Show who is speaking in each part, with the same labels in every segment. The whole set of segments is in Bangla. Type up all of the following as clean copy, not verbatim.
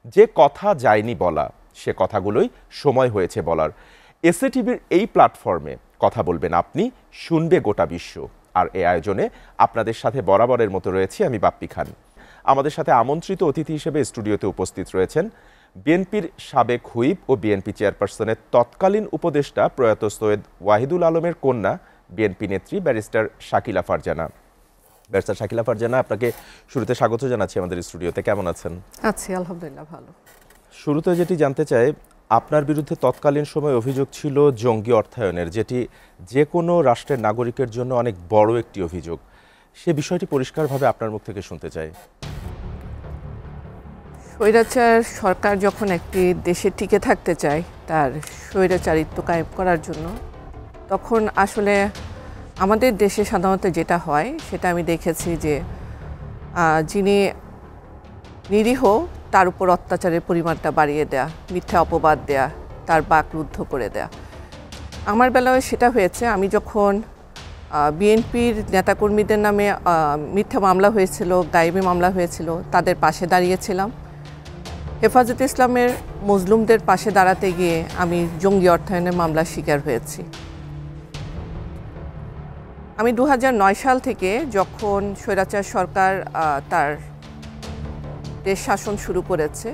Speaker 1: যে কথা যায়নি বলা সে কথাগুলোই সময় হয়েছে বলার। এসএ টিভির এই প্ল্যাটফর্মে কথা বলবেন আপনি, শুনবে গোটা বিশ্ব। আর এই আয়োজনে আপনাদের সাথে বরাবরের মতো রয়েছি আমি বাপ্পি খান। আমাদের সাথে আমন্ত্রিত অতিথি হিসেবে স্টুডিওতে উপস্থিত রয়েছেন বিএনপির সাবেক হুইপ ও বিএনপি চেয়ারপারসনের তৎকালীন উপদেষ্টা প্রয়াত সৈয়দ ওয়াহিদুল আলমের কন্যা বিএনপি নেত্রী ব্যারিস্টার শাকিলা ফারজানা। ব্যারিস্টার শাকিলা ফারজানা, আপনাকে শুরুতে স্বাগত জানাচ্ছি আমাদের স্টুডিওতে। কেমন আছেন?
Speaker 2: আছি, আলহামদুলিল্লাহ ভালো।
Speaker 1: শুরুতে যেটি জানতে চাই, আপনার বিরুদ্ধে তৎকালীন সময় অভিযোগ ছিল জঙ্গি অর্থায়নের, যেটি যে কোনো রাষ্ট্রের নাগরিকের জন্য অনেক বড় একটি অভিযোগ। সে বিষয়টি পরিষ্কারভাবে আপনার মুখ থেকে শুনতে চাই।
Speaker 2: স্বৈরাচার সরকার যখন একটি দেশে টিকে থাকতে চায় তার স্বৈরাচারিত্ব কায়েম করার জন্য, তখন আসলে আমাদের দেশে সাধারণত যেটা হয় সেটা আমি দেখেছি যে যিনি নিরীহ তার উপর অত্যাচারের পরিমাণটা বাড়িয়ে দেয়া, মিথ্যা অপবাদ দেয়া, তার বাক রুদ্ধ করে দেয়া। আমার বেলায় সেটা হয়েছে। আমি যখন বিএনপির নেতাকর্মীদের নামে মিথ্যা মামলা হয়েছিল, গায়েবী মামলা হয়েছিল, তাদের পাশে দাঁড়িয়েছিলাম। হেফাজতে ইসলামের মজলুমদের পাশে দাঁড়াতে গিয়ে আমি জঙ্গি অর্থায়নের মামলার শিকার হয়েছি। আমি 2009 সাল থেকে যখন স্বৈরাচার সরকার তার দেশ শাসন শুরু করেছে,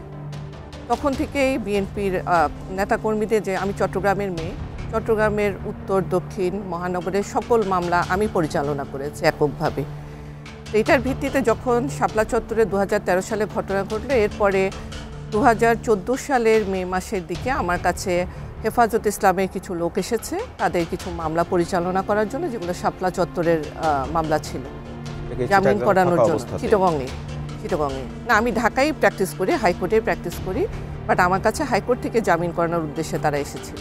Speaker 2: তখন থেকেই বিএনপির নেতাকর্মীদের, যে আমি চট্টগ্রামের মেয়ে, চট্টগ্রামের উত্তর দক্ষিণ মহানগরের সকল মামলা আমি পরিচালনা করেছি এককভাবে। এইটার ভিত্তিতে যখন শাপলা চত্বরে 2013 সালে ঘটনা ঘটলো, এরপরে 2014 সালের মে মাসের দিকে আমার কাছে হেফাজত ইসলামের কিছু লোক এসেছে তাদের কিছু মামলা পরিচালনা করার জন্য, যেগুলো শাপলা চত্বরের মামলা ছিল, জামিন করানোর জন্য। চিটাগংয়ে না, আমি ঢাকায় প্র্যাকটিস করি, হাইকোর্টে প্র্যাকটিস করি, বাট আমার কাছে হাইকোর্ট থেকে জামিন করানোর উদ্দেশ্যে তারা এসেছিল।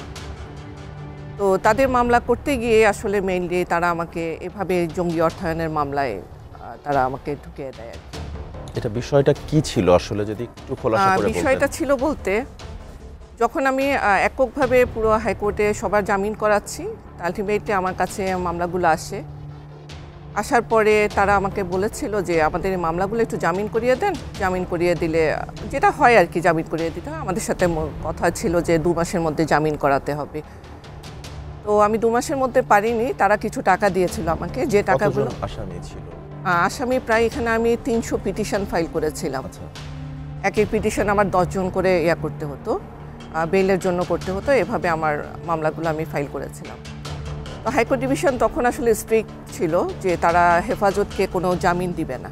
Speaker 2: তো তাদের মামলা করতে গিয়ে আসলে মেইনলি তারা আমাকে এভাবে জঙ্গি অর্থায়নের মামলায় তারা আমাকে ঢুকিয়ে দেয় আর কি।
Speaker 1: এটা বিষয়টা কি ছিল আসলে, যদি একটু খোলাসা করে বলতেন।
Speaker 2: বিষয়টা ছিল বলতে, যখন আমি এককভাবে পুরো হাইকোর্টে সবার জামিন করাচ্ছি, আলটিমেটলি আমার কাছে মামলাগুলো আসে। আসার পরে তারা আমাকে বলেছিল যে আমাদের এই মামলাগুলো একটু জামিন করিয়ে দেন। জামিন করিয়ে দিলে যেটা হয় আর কি, জামিন করিয়ে দিতে হয়। আমাদের সাথে কথা ছিল যে 2 মাসের মধ্যে জামিন করাতে হবে। তো আমি 2 মাসের মধ্যে পারিনি। তারা কিছু টাকা দিয়েছিল আমাকে, যে টাকাগুলো আসামি প্রায়, এখানে আমি 300 পিটিশন ফাইল করেছিলাম। এক এক পিটিশন আমার 10 জন করে করতে হতো, বেইলের জন্য করতে হতো। এভাবে আমার মামলাগুলো আমি ফাইল করেছিলাম। তো হাইকোর্ট ডিভিশন তখন আসলে স্ট্রিক্ট ছিল যে তারা হেফাজতকে কোনো জামিন দিবে না।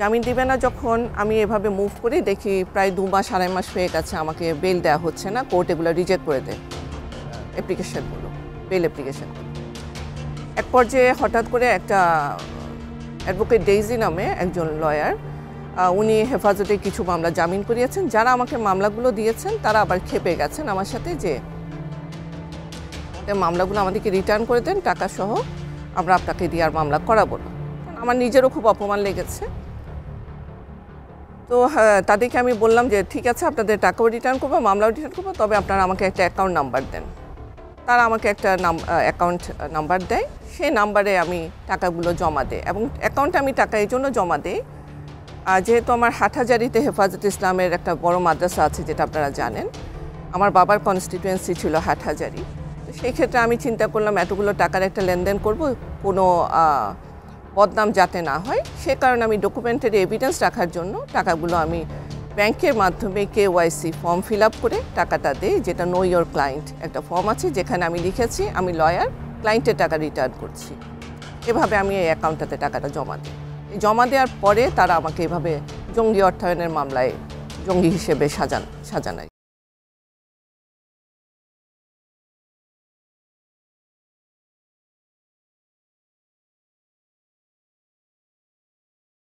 Speaker 2: জামিন দিবে না যখন আমি এভাবে মুভ করি, দেখি প্রায় 2 মাস 2.5 মাস হয়ে গেছে, আমাকে বেল দেওয়া হচ্ছে না। কোর্ট এগুলো রিজেক্ট করে দেয়, অ্যাপ্লিকেশনগুলো, বেল অ্যাপ্লিকেশন। এক পর্যায়ে হঠাৎ করে একটা অ্যাডভোকেট ডেইজি নামে একজন লয়ার, উনি হেফাজতে কিছু মামলা জামিন করিয়েছেন। যারা আমাকে মামলাগুলো দিয়েছেন তারা আবার খেপে গেছেন আমার সাথে যে মামলাগুলো আমাদেরকে রিটার্ন করে দেন টাকা সহ, আমরা আপনাকে দিয়ে আর মামলা করাবো না। আমার নিজেরও খুব অপমান লেগেছে। তো তাদেরকে আমি বললাম যে ঠিক আছে, আপনাদের টাকাও রিটার্ন করবো, মামলাও রিটার্ন করবো, তবে আপনারা আমাকে একটা অ্যাকাউন্ট নাম্বার দেন। তারা আমাকে একটা অ্যাকাউন্ট নাম্বার দেয়, সেই নাম্বারে আমি টাকাগুলো জমা দিই। এবং অ্যাকাউন্টে আমি টাকা এই জন্য জমা দিই, যেহেতু আমার হাটহাজারিতে হেফাজত ইসলামের একটা বড় মাদ্রাসা আছে, যেটা আপনারা জানেন। আমার বাবার কনস্টিটুয়েন্সি ছিল হাটহাজারি। তো সেই ক্ষেত্রে আমি চিন্তা করলাম এতগুলো টাকার একটা লেনদেন করব, কোনো বদনাম যাতে না হয়। সে কারণে আমি ডকুমেন্টারি এভিডেন্স রাখার জন্য টাকাগুলো আমি ব্যাংকের মাধ্যমে KYC ফর্ম ফিল আপ করে টাকাটা দিই, যেটা নো ইয়োর ক্লায়েন্ট একটা ফর্ম আছে, যেখানে আমি লিখেছি আমি লয়ার, ক্লায়েন্টের টাকা রিটার্ন করছি। এভাবে আমি এই অ্যাকাউন্টটাতে টাকাটা জমা দিই। জমা দেওয়ার পরে তারা আমাকে এভাবে জঙ্গি অর্থায়নের মামলায় জঙ্গি হিসেবে সাজানায়।